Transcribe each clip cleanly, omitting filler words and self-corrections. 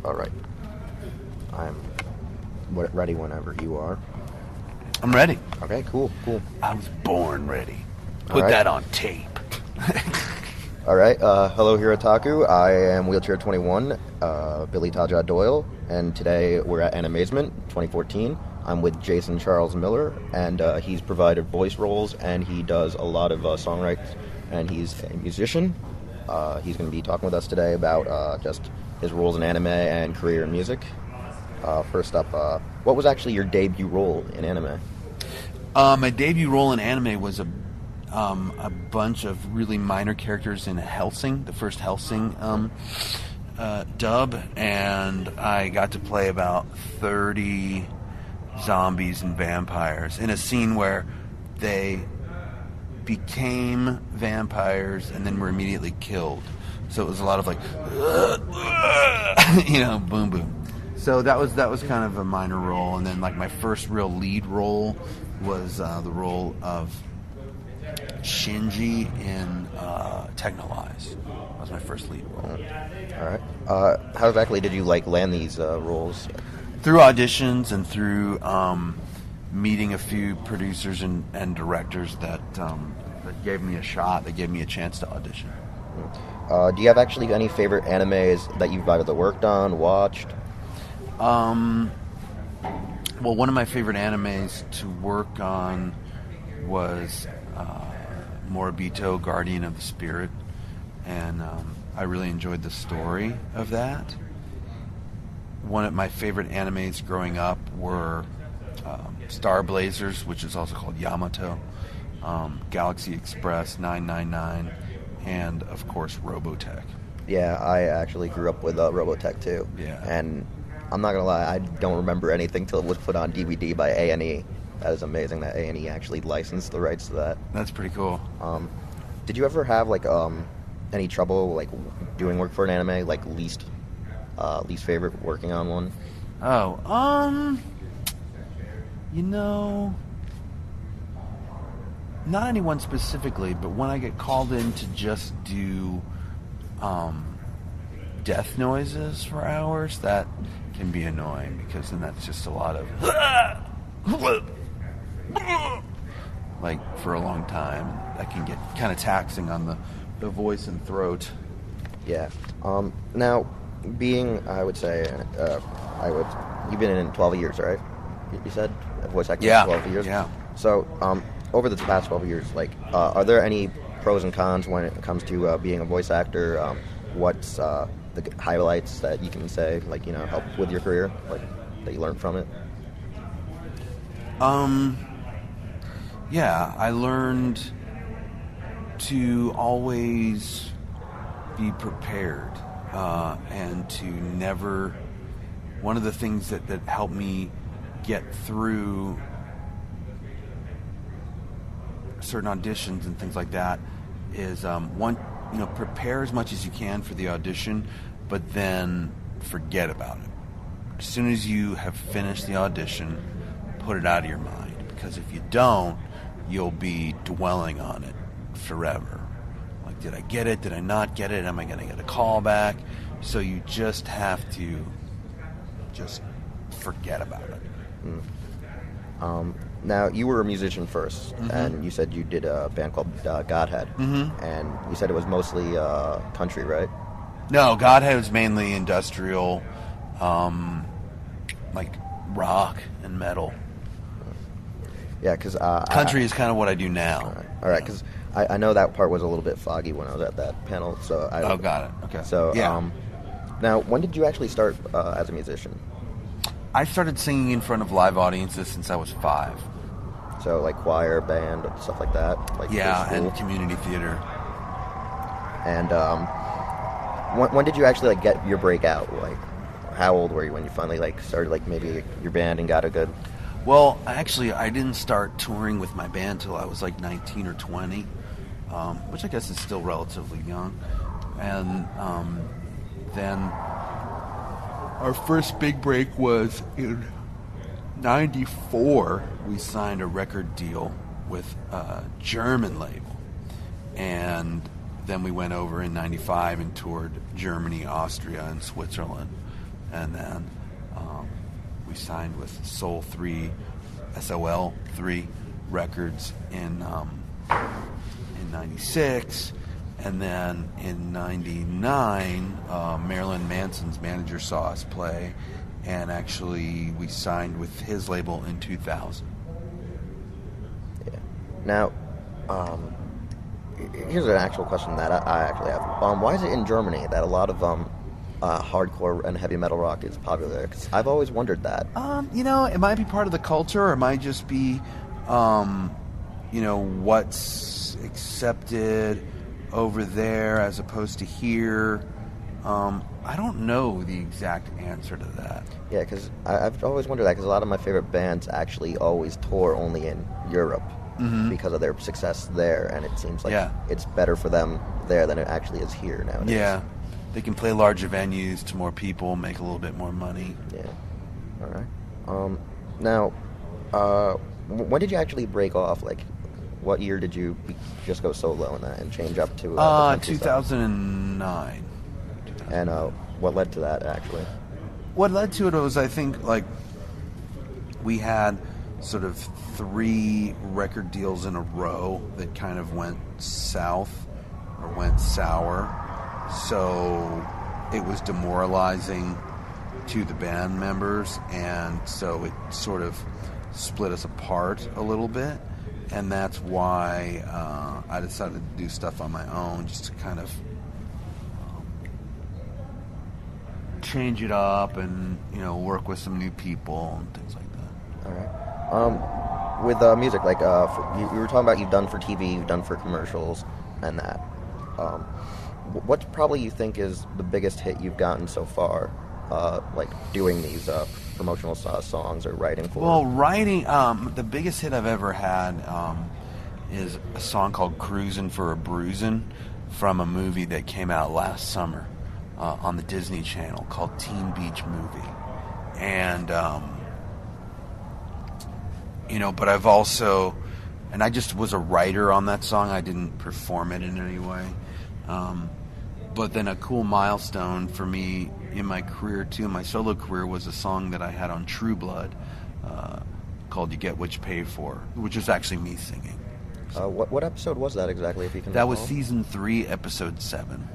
All right. I'm ready whenever you are. I'm ready. Okay, cool. I was born ready. All Put right. that on tape. All right. Hello, Herotaku. I am Wheelchair 21, Billy Taja Doyle, and today we're at Animazement 2014. I'm with Jason Charles Miller, and he's provided voice roles, and he does a lot of songwriting, and he's a musician. He's going to be talking with us today about just his roles in anime and career in music. First up, what was actually your debut role in anime? My debut role in anime was a bunch of really minor characters in Hellsing, the first Hellsing dub, and I got to play about 30 zombies and vampires in a scene where they became vampires and then were immediately killed. So it was a lot of like, boom boom. So that was kind of a minor role, and then like my first real lead role was the role of Shinji in Technolize. That was my first lead role. All right. How exactly did you land these roles? Through auditions and through meeting a few producers and directors that gave me a shot, that gave me a chance to audition. Do you have actually any favorite animes that you've either worked on, watched? Well, one of my favorite animes to work on was Moribito, Guardian of the Spirit, and I really enjoyed the story of that. One of my favorite animes growing up were Star Blazers, which is also called Yamato, Galaxy Express 999, and of course Robotech. Yeah, I actually grew up with Robotech too. Yeah. And I'm not gonna lie, I don't remember anything till it was put on DVD by A&E. That is amazing that A&E actually licensed the rights to that. That's pretty cool. Did you ever have any trouble doing work for an anime, least favorite working on one? Not anyone specifically, but when I get called in to just do death noises for hours, that can be annoying, because then that's just a lot of for a long time. That can get kind of taxing on the voice and throat. Yeah. Now, I would say, you've been in 12 years, right? You said voice acting for 12 years. Yeah. So, over the past 12 years, are there any pros and cons when it comes to being a voice actor? What's the highlights that you can say, help with your career, that you learned from it? Yeah, I learned to always be prepared, and to never. One of the things that helped me get through certain auditions and things like that is prepare as much as you can for the audition, but then forget about it. As soon as you have finished the audition, put it out of your mind, because if you don't, you'll be dwelling on it forever. Did I get it? Did I not get it? Am I going to get a call back? So you just have to just forget about it. Now, you were a musician first, and you said you did a band called Godhead, and you said it was mostly country, right? No, Godhead was mainly industrial, rock and metal. Yeah, because country is kind of what I do now. All right, because I know that part was a little bit foggy when I was at that panel. So got it. Okay. So yeah. Now, when did you actually start as a musician? I started singing in front of live audiences since I was 5. So choir, band, stuff like that. And community theater. And when did you actually get your breakout? How old were you when you finally started maybe your band and got a good? Well, actually, I didn't start touring with my band till I was 19 or 20, which I guess is still relatively young. And then our first big break was in '94. We signed a record deal with a German label, and then we went over in '95 and toured Germany, Austria, and Switzerland and then we signed with SOL 3 Records in '96, and then in '99, Marilyn Manson's manager saw us play, and actually we signed with his label in 2000. Yeah. Now, here's an actual question that I actually have. Why is it in Germany that a lot of hardcore and heavy metal rock is popular there? 'Cause I've always wondered that. It might be part of the culture, or it might just be, what's accepted over there as opposed to here. I don't know the exact answer to that. Yeah, because I've always wondered that, because a lot of my favorite bands actually always tour only in Europe because of their success there, and it seems like it's better for them there than it actually is here nowadays. Yeah, they can play larger venues to more people, make a little bit more money. Yeah. All right. Now, when did you actually break off? Like, what year did you just go solo in that and change up to 2009. And what led to that, actually? What led to it was, I think, like, we had sort of 3 record deals in a row that kind of went south or went sour. So it was demoralizing to the band members, and so it sort of split us apart a little bit. And that's why I decided to do stuff on my own, just to kind of change it up and, work with some new people and things like that. All right. With music, like you were talking about, you've done for TV, you've done for commercials, and that. What probably you think is the biggest hit you've gotten so far, like doing these promotional songs or writing for? Well, writing, the biggest hit I've ever had is a song called "Cruisin' for a Bruisin'" from a movie that came out last summer on the Disney Channel called Teen Beach Movie. And, but I've also, and I just was a writer on that song. I didn't perform it in any way. But then a cool milestone for me in my career, too, my solo career, was a song that I had on True Blood called "You Get What You Pay For," which is actually me singing. So, what episode was that exactly, if you can That recall? was season 3, episode 7.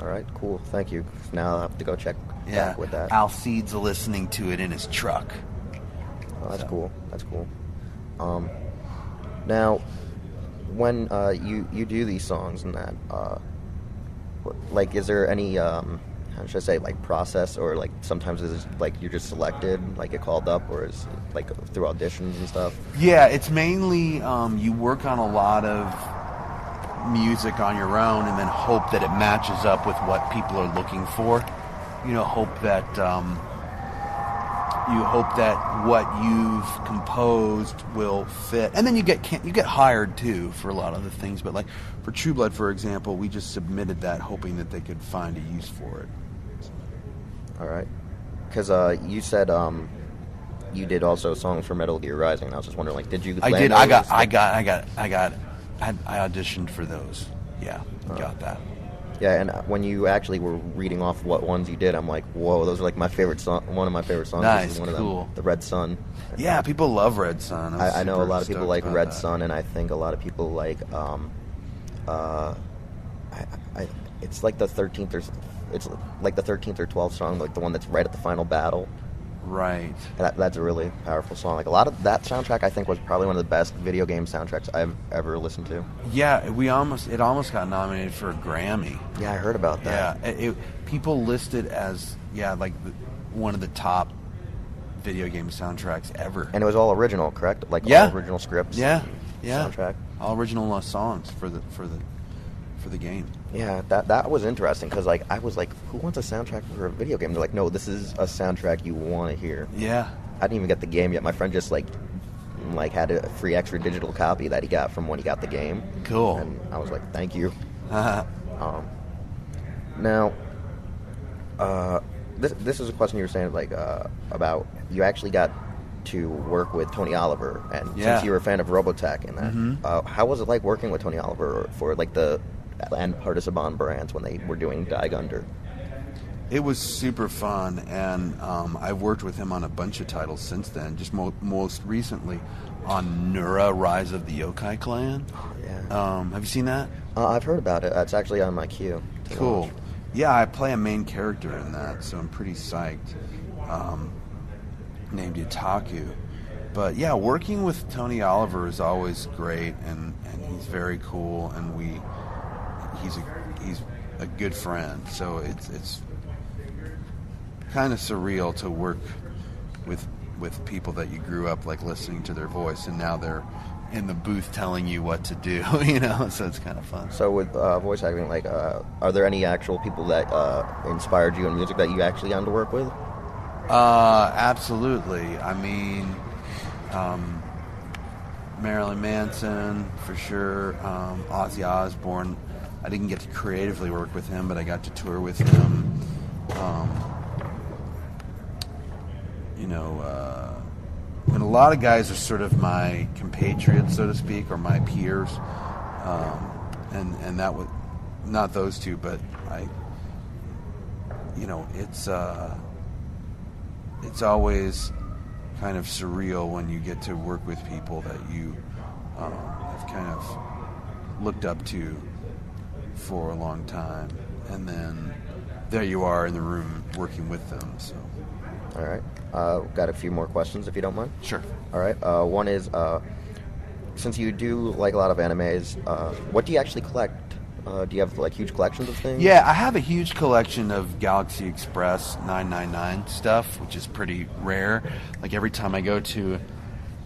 All right, cool. Thank you. Now I'll have to go check back with that. Alcide's listening to it in his truck. Oh, that's cool. That's cool. Now, when you do these songs and that, like, is there any how should I say, like, process, or like sometimes is it like you're just selected, like get called up, or is it like through auditions and stuff? Yeah, it's mainly you work on a lot of music on your own and then hope that it matches up with what people are looking for. Hope that what you've composed will fit, and then you get hired too for a lot of the things. But like for True Blood, for example, we just submitted that hoping that they could find a use for it. All right, because you said you did also songs for Metal Gear Rising, and I was just wondering, like, did you? I did. I auditioned for those. Yeah, got that. Yeah, and when you actually were reading off what ones you did, I'm like, whoa, those are like my favorite song. One of my favorite songs. Nice, is one cool. of them, the Red Sun. Yeah, people love Red Sun. I know a lot of people like Red that. Sun, and I think a lot of people like it's like the 13th or it's like the 13th or 12th song, like the one that's right at the final battle. Right. That's a really powerful song. Like, a lot of that soundtrack, I think, was probably one of the best video game soundtracks I've ever listened to. Yeah, it almost got nominated for a Grammy. Yeah, I heard about that. Yeah, people list it as like one of the top video game soundtracks ever. And it was all original, correct? Like, all original scripts. Yeah. Soundtrack. All original songs for the game. Yeah, that was interesting, because like I was like, who wants a soundtrack for a video game? They're like, no, this is a soundtrack you want to hear. Yeah. I didn't even get the game yet. My friend just like had a free extra digital copy that he got from when he got the game. Cool. And I was like, thank you. Now, this is a question you were saying, like, about you actually got to work with Tony Oliver, and since you were a fan of Robotech and that, how was it like working with Tony Oliver for like the and Participan brands when they were doing Dive Under? It was super fun, and I've worked with him on a bunch of titles since then. Just most recently on Nura: Rise of the Yokai Clan. Oh, yeah. Have you seen that? I've heard about it. It's actually on my queue. Cool. Yeah, I play a main character in that, so I'm pretty psyched. Named Herotaku. But yeah, working with Tony Oliver is always great, and he's very cool, and he's a good friend. So it's kind of surreal to work with people that you grew up like listening to their voice, and now they're in the booth telling you what to do, you know, so it's kind of fun. So with voice acting, like, are there any actual people that inspired you in music that you actually got to work with? Absolutely. I mean, Marilyn Manson, for sure. Ozzy Osbourne. I didn't get to creatively work with him, but I got to tour with him. And a lot of guys are sort of my compatriots, so to speak, or my peers. And that would, not those two, but it's always kind of surreal when you get to work with people that you have kind of looked up to for a long time, and then there you are in the room working with them. So, all right, got a few more questions if you don't mind. Sure. All right, one is, since you do like a lot of animes, what do you actually collect? Do you have like huge collections of things? Yeah, I have a huge collection of Galaxy Express 999 stuff, which is pretty rare. Like every time I go to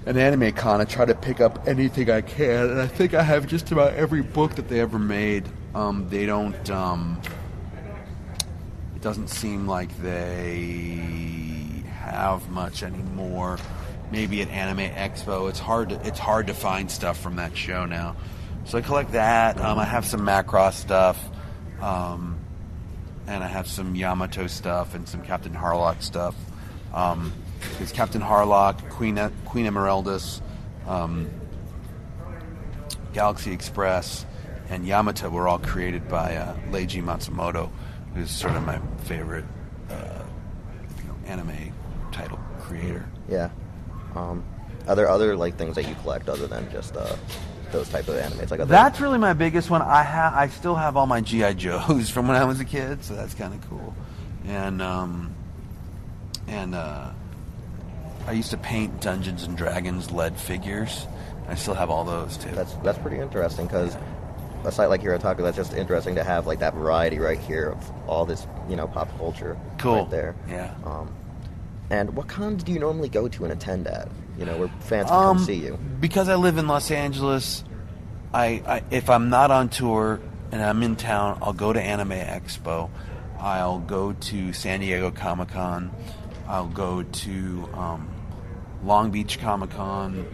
an anime con, I try to pick up anything I can, and I think I have just about every book that they ever made. They don't. It doesn't seem like they have much anymore. Maybe at Anime Expo, it's hard to find stuff from that show now. So I collect that. I have some Macross stuff, and I have some Yamato stuff and some Captain Harlock stuff. Because Captain Harlock, Queen Emeraldus, Galaxy Express, and Yamato were all created by Leiji Matsumoto, who's sort of my favorite anime title creator. Yeah. Are there other like things that you collect other than just those type of animes? Like that's really my biggest one. I still have all my G.I. Joes from when I was a kid, so that's kind of cool. And I used to paint Dungeons and Dragons lead figures. I still have all those too. That's pretty interesting, because a site like Herotaku, that's just interesting to have like that variety right here of all this pop culture. Cool. Right there. Yeah. And what cons do you normally go to and attend at? Where fans can come see you. Because I live in Los Angeles, I if I'm not on tour and I'm in town, I'll go to Anime Expo. I'll go to San Diego Comic-Con. I'll go to Long Beach Comic-Con,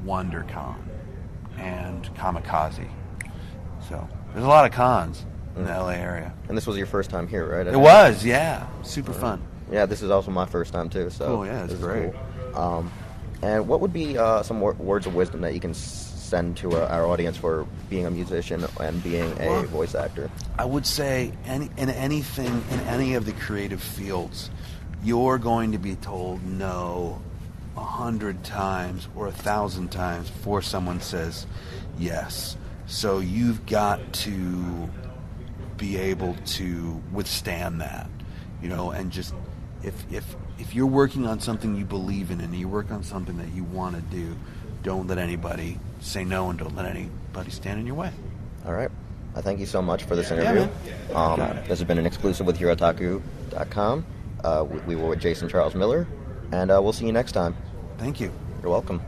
WonderCon, and Kamikaze. So there's a lot of cons in the LA area. And this was your first time here, right? It was, yeah. Super fun. Yeah, this is also my first time too. So cool, yeah, it's great. Cool. And what would be some words of wisdom that you can send to our audience for being a musician and being a voice actor? I would say in any of the creative fields, you're going to be told no 100 times or 1,000 times before someone says yes. So you've got to be able to withstand that, and just if you're working on something you believe in and you work on something that you want to do, don't let anybody say no, and don't let anybody stand in your way. All right. I thank you so much for this interview. This has been an exclusive with Herotaku.com. We were with Jason Charles Miller, and we'll see you next time. Thank you. You're welcome.